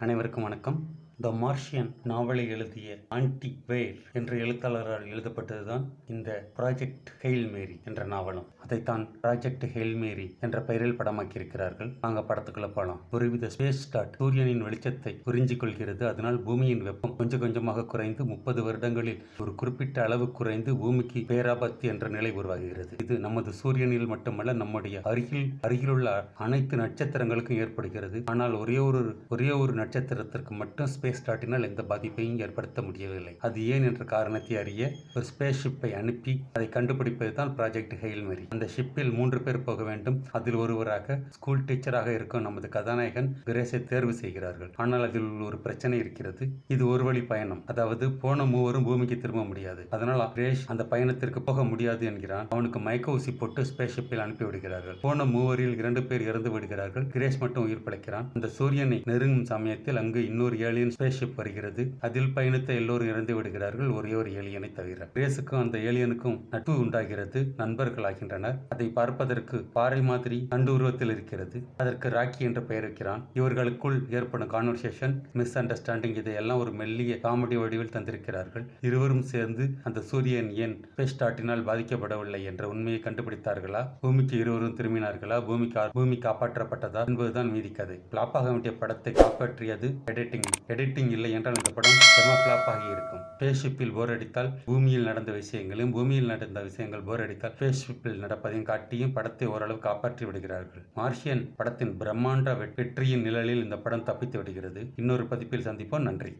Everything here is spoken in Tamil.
அனைவருக்கும் வணக்கம். த மார்ஷியன் நாவலை எழுதிய ஆன்டி வேர் என்ற எழுத்தாளரால் எழுதப்பட்டதுதான் இந்த ப்ராஜெக்ட் ஹெயில் மேரி என்ற நாவலும். அதைத்தான் ப்ராஜெக்ட் ஹெயில் மேரி என்ற பெயரில் படமாக்கியிருக்கிறார்கள். நாங்க படத்துக்குள்ள போலாம். ஒருவித ஸ்பேஸ் ஸ்டார்ட் சூரியனின் வெளிச்சத்தை உறிஞ்சிக் கொள்கிறது. அதனால் பூமியின் வெப்பம் கொஞ்சம் கொஞ்சமாக குறைந்து 30 வருடங்களில் ஒரு குறிப்பிட்ட அளவு குறைந்து பூமிக்கு பேராபத்து என்ற நிலை உருவாகிறது. இது நமது சூரியனில் மட்டுமல்ல, நம்முடைய அருகிலுள்ள அனைத்து நட்சத்திரங்களுக்கும் ஏற்படுகிறது. ஆனால் ஒரே ஒரு நட்சத்திரத்திற்கு மட்டும் ஸ்பேஸ் ஸ்டார்ட்டினால் எந்த பாதிப்பையும் ஏற்படுத்த முடியவில்லை. அது ஏன் என்ற காரணத்தை அறிய ஒரு ஸ்பேஸ் ஷிப்பை அனுப்பி அதை கண்டுபிடிப்பது தான் ப்ராஜெக்ட் ஹெயில் மேரி. அந்த ஷிப்பில் 3 பேர் போக வேண்டும். அதில் ஒருவராக ஸ்கூல் டீச்சராக இருக்கும் நமது கதாநாயகன் கிரேஸை தேர்வு செய்கிறார்கள். ஆனால் அதில் ஒரு பிரச்சனை இருக்கிறது. இது ஒரு வழி பயணம், அதாவது போன மூவரும் பூமிக்கு திரும்ப முடியாது. அதனால் கிரேஸ் அந்த பயணத்திற்கு போக முடியாது என்கிறான். அவனுக்கு மயக்க ஊசி போட்டு ஸ்பேஸ் ஷிப்பில் அனுப்பிவிடுகிறார்கள். போன மூவரில் 2 பேர் இறந்து விடுகிறார்கள். கிரேஸ் மட்டும் உயிர் பிழைக்கிறான். அந்த சூரியனை நெருங்கும் சமயத்தில் அங்கு இன்னொரு ஏலியன் ஸ்பேஸ் ஷிப் வருகிறது. அதில் பயணித்த எல்லோரும் இறந்து விடுகிறார்கள், ஒரே ஒரு ஏலியனை தவிர. கிரேஸுக்கும் அந்த ஏலியனுக்கும் நட்பு உண்டாகிறது. நண்பர்கள் ஆகின்றனர். அதை பார்ப்பதற்கு பாறை மாதிரி நண்டு உருவத்தில் இருக்கிறது. அதற்கு ராக்கி என்ற பெயர் வைக்கிறான். இவர்களுக்குள் ஏற்படும் கான்வர்சேஷன், மிஸ் அண்டர்ஸ்டாண்டிங், இதையெல்லாம் ஒரு மெல்லிய காமெடி வடிவில் தந்திருக்கிறார்கள். இருவரும் சேர்ந்து அந்த சூரியன் ஏன் ஸ்பேஸ் ஸ்டார்ட்டினால் பாதிக்கப்படவில்லை என்ற உண்மையை கண்டுபிடித்தார்களா? பூமிக்கு இருவரும் திரும்பினார்களா? பூமி காப்பாற்றப்பட்டதா என்பதுதான் மீதி கதை. பிளாப்பாக வேண்டிய படத்தை காப்பாற்றியது எடிட்டிங் இல்லை என்றால் இந்த படம் செம பிளாப் ஆகி இருக்கும். ஸ்பேஸ் ஷிப்பில் போர் அடித்தால் பூமியில் நடந்த விஷயங்களையும், பூமியில் நடந்த விஷயங்கள் போர் அடித்தால் ஸ்பேஸ் ஷிப்பில் நடப்பதையும் காட்டியும் படத்தை ஓரளவு காப்பாற்றி விடுகிறார்கள். மார்ஷியன் படத்தின் பிரம்மாண்ட வெற்றியின் நிழலில் இந்த படம் தப்பித்து விடுகிறது. இன்னொரு பதிப்பில் சந்திப்போம். நன்றி.